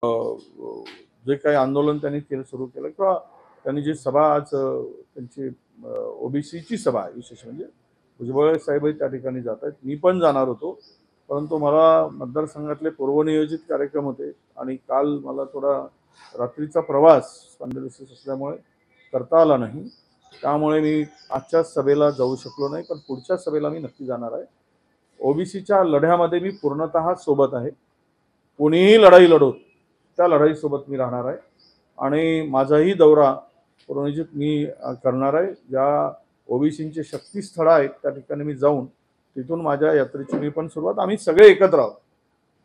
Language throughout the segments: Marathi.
जे काही आंदोलन त्यांनी सुरू केलं किंवा त्यांनी जी सभा आज त्यांची ओबीसीची सभा आहे, विशेष म्हणजे भुजबळ साहेबही त्या ठिकाणी जात आहेत. मी पण जाणार होतो, परंतु मला मतदारसंघातले पूर्वनियोजित कार्यक्रम होते आणि काल मला थोडा रात्रीचा प्रवास स्पॉन्डिलोसिस असल्यामुळे करता आला नाही. त्यामुळे मी आजच्या सभेला जाऊ शकलो नाही, पण पुढच्या सभेला मी नक्की जाणार आहे. ओबीसीच्या लढ्यामध्ये मी पूर्णतः सोबत आहे. कोणीही लढाई लढवत त्या लढाईसोबत मी राहणार आहे आणि माझाही दौरा पूर्वनियोजित मी करणार आहे. ज्या ओबीसींचे शक्तीस्थळ आहेत त्या ठिकाणी मी जाऊन तिथून माझ्या यात्रेची मी पण सुरुवात, आम्ही सगळे एकत्र आहोत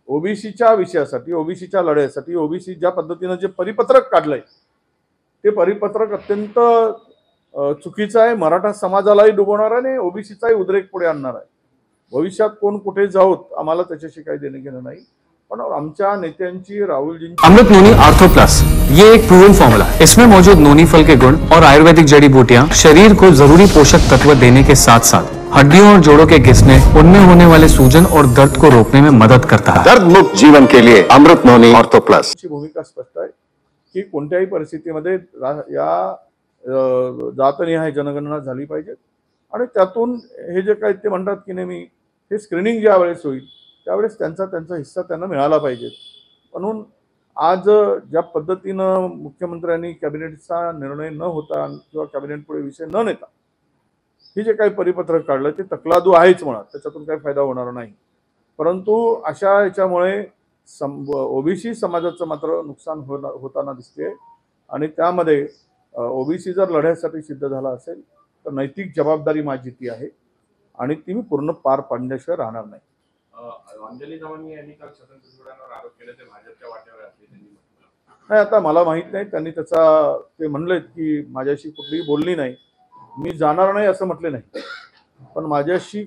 ओबीसीच्या विषयासाठी, ओबीसीच्या लढ्यासाठी. ओबीसी ज्या पद्धतीनं जे परिपत्रक काढलंय ते परिपत्रक अत्यंत चुकीचं आहे. मराठा समाजालाही डुबवणार आहे आणि ओबीसीचाही उद्रेक पुढे आणणार आहे. भविष्यात कोण कुठे जाऊत आम्हाला त्याच्याशी काही देणं घेणं नाही, पण आमच्या नेत्यांची, राहुलजींची अमृत नोनी आर्थो प्लस ये एक प्रूवन फॉर्मूला है। इसमें मौजूद नोनी फल के गुण और आयुर्वेदिक जड़ी बूटियां शरीर को जरूरी पोषक तत्व देने के साथ साथ हड्डियों और जोड़ों के घिसने, उनमें होने वाले सूजन और दर्द को रोकने में मदद करता है। दर्द मुक्त जीवन के लिए अमृत नोनी आर्थो प्लस ची भूमिका स्पष्ट आहे की कोणत्याही परिस्थितीमध्ये या जातनिहाय जनगणना झाली पाहिजे आणि त्यातून हे जे काही ते म्हणतात की नेहमी हे स्क्रीनिंग ज्या वेळेस होईल त्यावेळेस त्यांचा हिस्सा त्यांना मिळाला पाहिजे. म्हणून आज ज्या पद्धतीनं मुख्यमंत्र्यांनी कॅबिनेटचा निर्णय न होता किंवा कॅबिनेट पुढे विषय न नेता हे जे काही परिपत्रक काढलं ते तकलादू आहेच म्हणा, त्याच्यातून काही फायदा होणार नाही. परंतु अशा याच्यामुळे ओबीसी समाजाचं मात्र नुकसान होताना दिसते आणि त्यामध्ये ओबीसी जर लढ्यासाठी सिद्ध झाला असेल तर नैतिक जबाबदारी माझी ती आहे आणि ती मी पूर्ण पार पाडण्याशिवाय राहणार नाही. अंजली दवानी यांनी काल स्वतंत्र सोडण्यावर आरोप केले, ते भाजपच्या वाट्यावर असले त्यांनी म्हटलं. नाही, आता मला माहित नाही, त्यांनी त्याचा ते म्हणलेत की माझ्याशी कुठलीही बोलणी नाही, मी जाणार नाही असं म्हटले नाही, पण माझ्याशी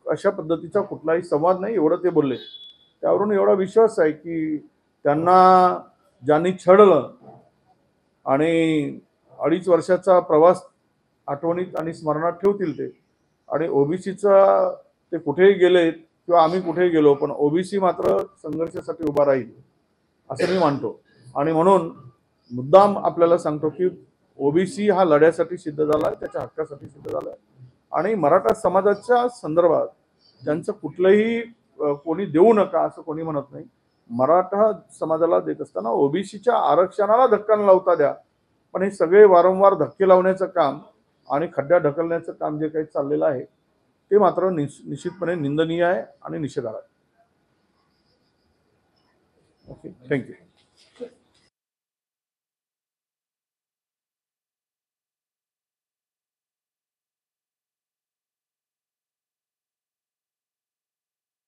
अशा पद्धतीचा कुठलाही संवाद नाही एवढं ते बोलले. त्यावरून एवढा विश्वास आहे की त्यांना ज्यांनी छळलं आणि 2.5 वर्षाचा प्रवास आठवणीत आणि स्मरणात ठेवतील ते, आणि ओबीसीचा ते कुठेही गेले किंवा आम्ही कुठेही गेलो पण ओबीसी मात्र संघर्षासाठी उभा राहील असं मी मानतो. आणि म्हणून मुद्दाम आपल्याला सांगतो की ओबीसी हा लढ्यासाठी सिद्ध झाला आहे, त्याच्या हक्कासाठी सिद्ध झाला आहे आणि मराठा समाजाच्या संदर्भात त्यांचं कुठलंही कोणी देऊ नका असं कोणी म्हणत नाही. मराठा समाजाला देत असताना ओबीसीच्या आरक्षणाला धक्का न लावता द्या, पण हे सगळे वारंवार धक्के लावण्याचं काम आणि खड्ड्यात ढकलण्याचं काम जे काही चाललेलं आहे ते मात्र निश्चितपणे निंदनीय आहे आणि निषेधार्ह आहे. Okay, thank you.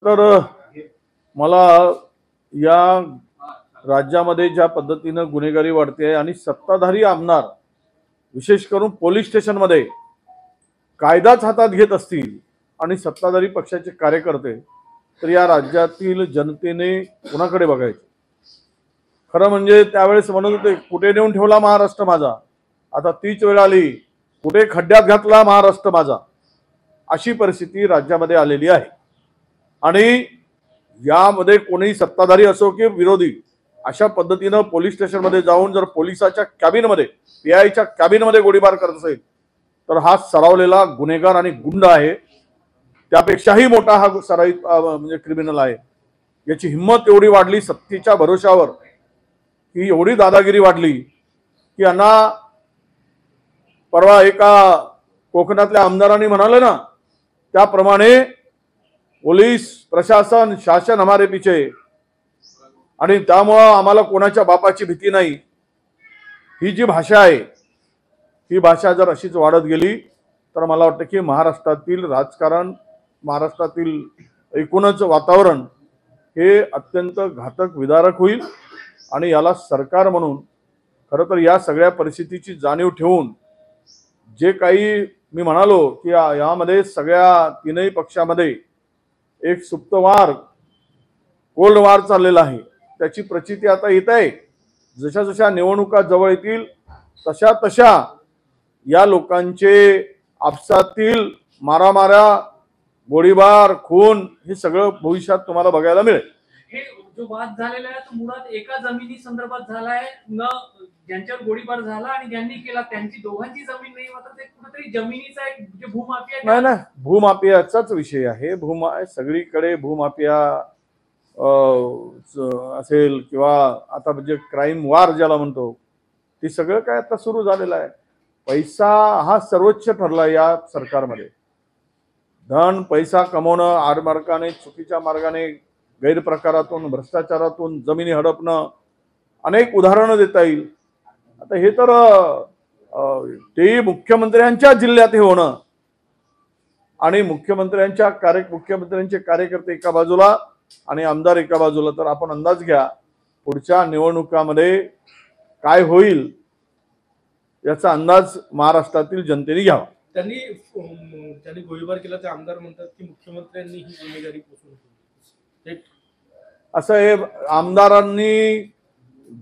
तर मला या राज्यामध्ये ज्या पद्धतीनं गुन्हेगारी वाढते आणि सत्ताधारी आमदार विशेष करून पोलीस स्टेशनमध्ये कायदाच हातात घेत असतील आणि सत्ताधारी पक्षाचे कार्यकर्ते, तर या राज्यातील जनतेने कोणाकडे बघायचे? खरं म्हणजे त्यावेळेस म्हणत होते कुठे नेऊन ठेवला महाराष्ट्र माझा, आता तीच वेळ आली कुठे खड्ड्यात घातला महाराष्ट्र माझा, अशी परिस्थिती राज्यामध्ये आलेली आहे. आणि यामध्ये कोणीही सत्ताधारी असो की विरोधी अशा पद्धतीनं पोलीस स्टेशनमध्ये जाऊन जर पोलिसाच्या कॅबिनमध्ये, पीआयच्या कॅबिनमध्ये गोळीबार करत असेल तर हा सरावलेला गुन्हेगार आणि गुंड आहे. त्यापेक्षाही मोठा हा सराईत म्हणजे क्रिमिनल आहे. याची हिंमत एवढी वाढली सत्तेच्या भरोशावर, ही एवढी दादागिरी वाढली की यांना परवा एका कोकणातल्या आमदारांनी म्हणाले ना त्याप्रमाणे पोलीस प्रशासन शासन हमारे पीछे, आणि त्यामुळं आम्हाला कोणाच्या बापाची भीती नाही. ही जी भाषा आहे ही भाषा जर अशीच वाढत गेली तर मला वाटतं की महाराष्ट्रातील राजकारण, महाराष्ट्रातील एकूणच वातावरण हे अत्यंत घातक विदारक होईल. आणि याला सरकार म्हणून खरं तर या सगळ्या परिस्थितीची जाणीव ठेवून जे काही मी म्हणालो की यामध्ये सगळ्या तीनही पक्षामध्ये एक सुप्त वार, कोल्ड वार चाललेला आहे, त्याची प्रचिती आता येत आहे. जशा जशा निवडणुका जवळ येतील तशा तशा या लोकांचे आपसातील मारामाऱ्या, गोळीबार, खून हे सगळं भविष्यात तुम्हाला बघायला मिळेल. जो वाद झालेला आहे तो मुळात एका जमिनी संदर्भात झालाय, ज्यांच्यावर गोळीबार झाला आणि ज्यांनी केला त्यांची दोघांची जमीन नाही, मात्र ते कुठेतरी जमिनीचा एक जे भूमाफिया नाही ना, भूमाफियाचाच विषय आहे. सगळीकडे भूमाफिया असेल किंवा आता म्हणजे क्राईम वार ज्याला म्हणतो, ते सगळं काय आता सुरू झालेलं आहे. पैसा हा सर्वोच्च ठरला या सरकारमध्ये. धन पैसा कमवणं, आडमार्गाने, चुकीच्या मार्गाने, गैरप्रकारातून, भ्रष्टाचारातून जमिनी हडपणं, अनेक उदाहरणं देता येईल. आता हे तर तेही मुख्यमंत्र्यांच्या जिल्ह्यात हे होणं आणि मुख्यमंत्र्यांचे कार्यकर्ते एका बाजूला आणि आमदार एका बाजूला, तर आपण अंदाज घ्या पुढच्या निवडणुकामध्ये काय होईल याचा अंदाज महाराष्ट्रातील जनतेने घ्यावा. त्यांनी गोळीबार केला ते आमदार म्हणतात की मुख्यमंत्र्यांनी ही गुन्हेगारी पोचवली. असं हे आमदारांनी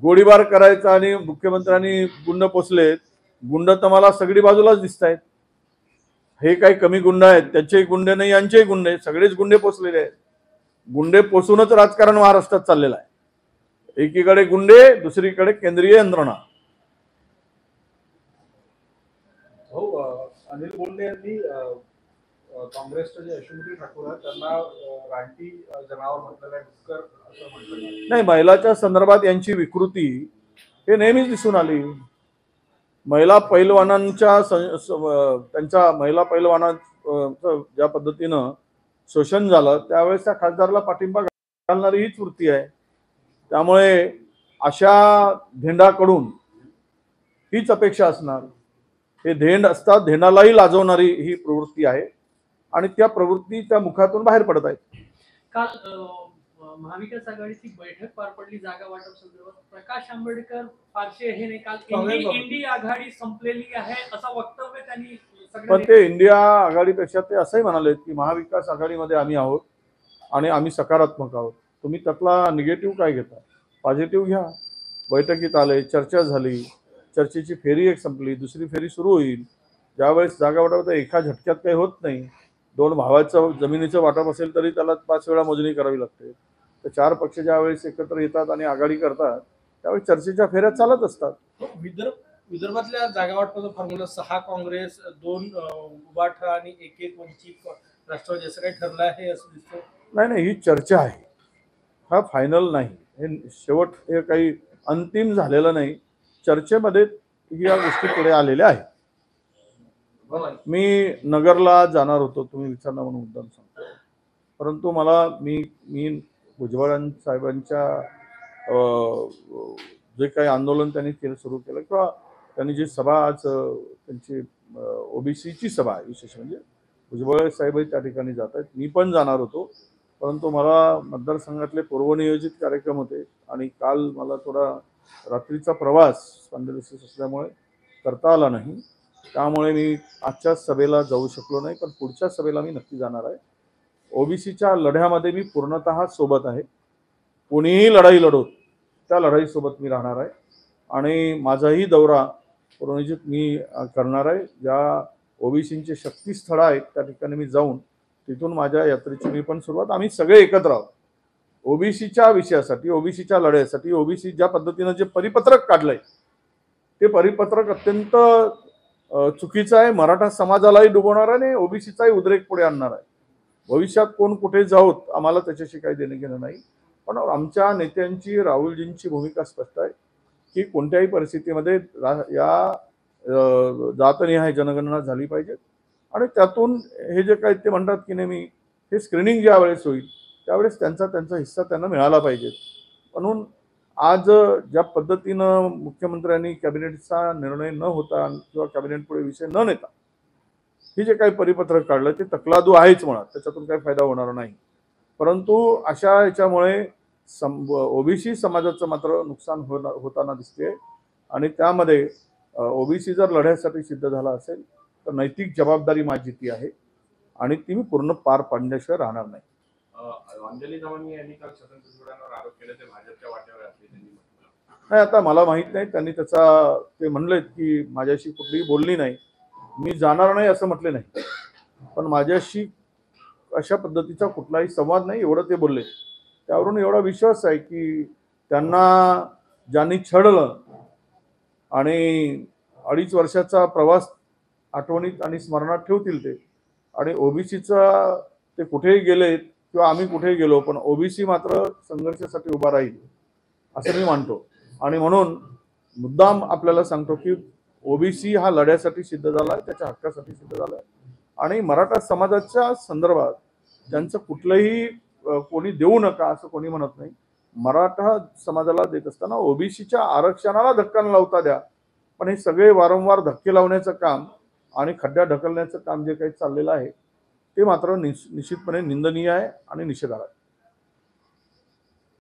गोळीबार करायचा आणि मुख्यमंत्र्यांनी गुंड पोचलेत. गुंड तर मला सगळी बाजूलाच दिसत आहेत. हे काही कमी गुंड आहेत, त्यांचेही गुंडे नाही, यांचेही गुंडे, सगळेच गुंडे पोचलेले आहेत. गुंडे पोचूनच राजकारण महाराष्ट्रात चाललेलं आहे. एकीकडे गुंडे, दुसरीकडे केंद्रीय यंत्रणा. हो, अनिल बोंडे यांनी काँग्रेसचे जे यशोमती ठाकूर आहेत त्यांना रानटी जनावर म्हटलेलं आहे, डुक्कर असं म्हटलं. नाही, महिलाच्या संदर्भात यांची विकृती हे नेहमीच दिसून आली. महिला पैलवानांच्या त्यांच्या महिला पैलवानांचं ज्या पद्धतीनं शोषण झालं त्यावेळेस त्या खासदाराला पाठिंबा घालणारी हीच वृत्ती आहे. त्यामुळे अशा धेंडाकडून हीच अपेक्षा असणार. हे धेंड असतात, धेंडालाही लाजवणारी ही प्रवृत्ती आहे आणि त्या प्रवृत्तीच्या मुखातून बाहेर पडत आहेत. काल महाविकास आघाडीची बैठक पार पडली जागा वाटप संदर्भात. प्रकाश आंबेडकर फारसे हे नाही, काल इंडिया आघाडी संपलेली आहे असं वक्तव्य त्यांनी. पण ते इंडिया आघाडीपेक्षा ते असंही म्हणाले की महाविकास आघाडीमध्ये आम्ही आहोत आणि आम्ही सकारात्मक आहोत. तुम्ही त्यातला निगेटिव्ह काय घेता? पॉझिटिव्ह घ्या. बैठकीत आले, चर्चा झाली, चर्चेची फेरी एक संपली, दुसरी फेरी सुरू होईल. ज्यावेळेस जागा वाटप एका झटक्यात काही होत नाही. 2 भावाचं जमिनीचं वाटप असेल तरी त्याला 5 वेळा मोजणी करावी लागते. तर 4 पक्ष ज्यावेळेस एकत्र येतात आणि आघाडी करतात त्यावेळेस चर्चेच्या फेऱ्या चालत असतात. विदर्भातल्या जागा वाटपाचा फॉर्म्युला 6 काँग्रेस, 2 उबाठा आणि 1 वंचित राष्ट्रवादी असं काही ठरलं आहे असं दिसतं. नाही, ही चर्चा आहे, हा फायनल नाही. हे शेवट हे काही अंतिम झालेलं नाही. चर्चेमध्ये या गोष्टी पुढे आलेल्या आहेत. मी नगरला जाणार होतो, तुम्ही विचारणार म्हणून मुद्दाम सांगतो. परंतु मला मी भुजबळ साहेबांच्या जे काही आंदोलन त्यांनी सुरू केलं किंवा त्यांनी जी सभा आज त्यांची ओबीसीची सभा विशेष म्हणजे भुजबळ साहेबही त्या ठिकाणी जात आहेत. मी पण जाणार होतो, परंतु मला मतदारसंघातले पूर्वनियोजित कार्यक्रम होते आणि काल मला थोडा रात्रीचा प्रवास स्पॉन्डिलोसिस असल्यामुळे करता आला नाही. त्यामुळे मी आजच्या सभेला जाऊ शकलो नाही, पण पुढच्या सभेला मी नक्की जाणार आहे. ओबीसीच्या लढ्यामध्ये मी पूर्णतः सोबत आहे. कोणीही लढाई लढवत त्या लढाईसोबत मी राहणार आहे आणि माझाही दौरा पूर्वनियोजित मी करणार आहे. ज्या ओबीसींचे शक्तीस्थळं आहेत त्या ठिकाणी मी जाऊन तिथून माझ्या यात्रेची मी पण सुरुवात. आम्ही सगळे एकत्र आहोत ओबीसीच्या विषयासाठी, ओबीसीच्या लढ्यासाठी. ओबीसी ज्या पद्धतीनं जे परिपत्रक काढलंय ते परिपत्रक अत्यंत चुकीचं आहे. मराठा समाजालाही डुबवणार आहे आणि ओबीसीचाही उद्रेक पुढे आणणार आहे. भविष्यात कोण कुठे जाऊत आम्हाला त्याच्याशी काही देणं घेणं नाही, पण आमच्या नेत्यांची, राहुलजींची भूमिका स्पष्ट आहे की कोणत्याही परिस्थितीमध्ये या जातनिहाय जनगणना झाली पाहिजे आणि त्यातून हे जे काही ते म्हणतात की नेहमी हे स्क्रीनिंग ज्या वेळेस होईल त्यावेळेस त्यांचा हिस्सा त्यांना मिळाला पाहिजे. म्हणून आज ज्या पद्धतीनं मुख्यमंत्र्यांनी कॅबिनेटचा निर्णय न होता किंवा कॅबिनेटपुढे विषय न नेता हे जे काही परिपत्रक काढलं ते तकलादू आहेच म्हणा, त्याच्यातून काही फायदा होणार नाही. परंतु अशा याच्यामुळे ओबीसी समाजाचं मात्र नुकसान होताना दिसते आणि त्यामध्ये ओबीसी जर लढ्यासाठी सिद्ध झाला असेल तर नैतिक जबाबदारी माझी ती आहे आणि ती मी पूर्ण पार पाडण्याशिवाय राहणार नाही. अंजली दमनी यांनी काल छगन भुजबळांवर आरोप केले, ते भाजपच्या वाटेवर असले त्यांनी म्हटलं. नाही, आता मला माहित नाही, त्यांनी ते म्हणलेत की माझ्याशी कुठलीही बोलली नाही, मी जाणार नाही असं म्हटले नाही, पण माझ्याशी अशा पद्धतीचा कुठलाही संवाद नाही एवढं ते बोलले. त्यावरून एवढा विश्वास आहे की त्यांना ज्यांनी छळलं आणि 2.5 वर्षाचा प्रवास आठवणीत आणि स्मरणात ठेवतील ते, आणि ओबीसीचा ते कुठेही गेलेत किंवा आम्ही कुठेही गेलो पण ओबीसी मात्र संघर्षासाठी उभा राहील असं मी मानतो. आणि म्हणून मुद्दाम आपल्याला सांगतो की ओबीसी हा लढ्यासाठी सिद्ध झाला आहे, त्याच्या हक्कासाठी सिद्ध झाला आहे. आणि मराठा समाजाच्या संदर्भात त्यांचं कुठलंही कोणी देऊ नका असं कोणी म्हणत नाही. मराठा समाजाला देत असताना ओबीसीच्या आरक्षणाला धक्का न लावता द्या, पण हे सगळे वारंवार धक्के लावण्याचं काम आणि खड्ड्या ढकलण्याचं काम जे काही चाललेलं आहे ते मात्र निश्चितपणे निंदनीय आहे आणि निषेधार्ह आहे.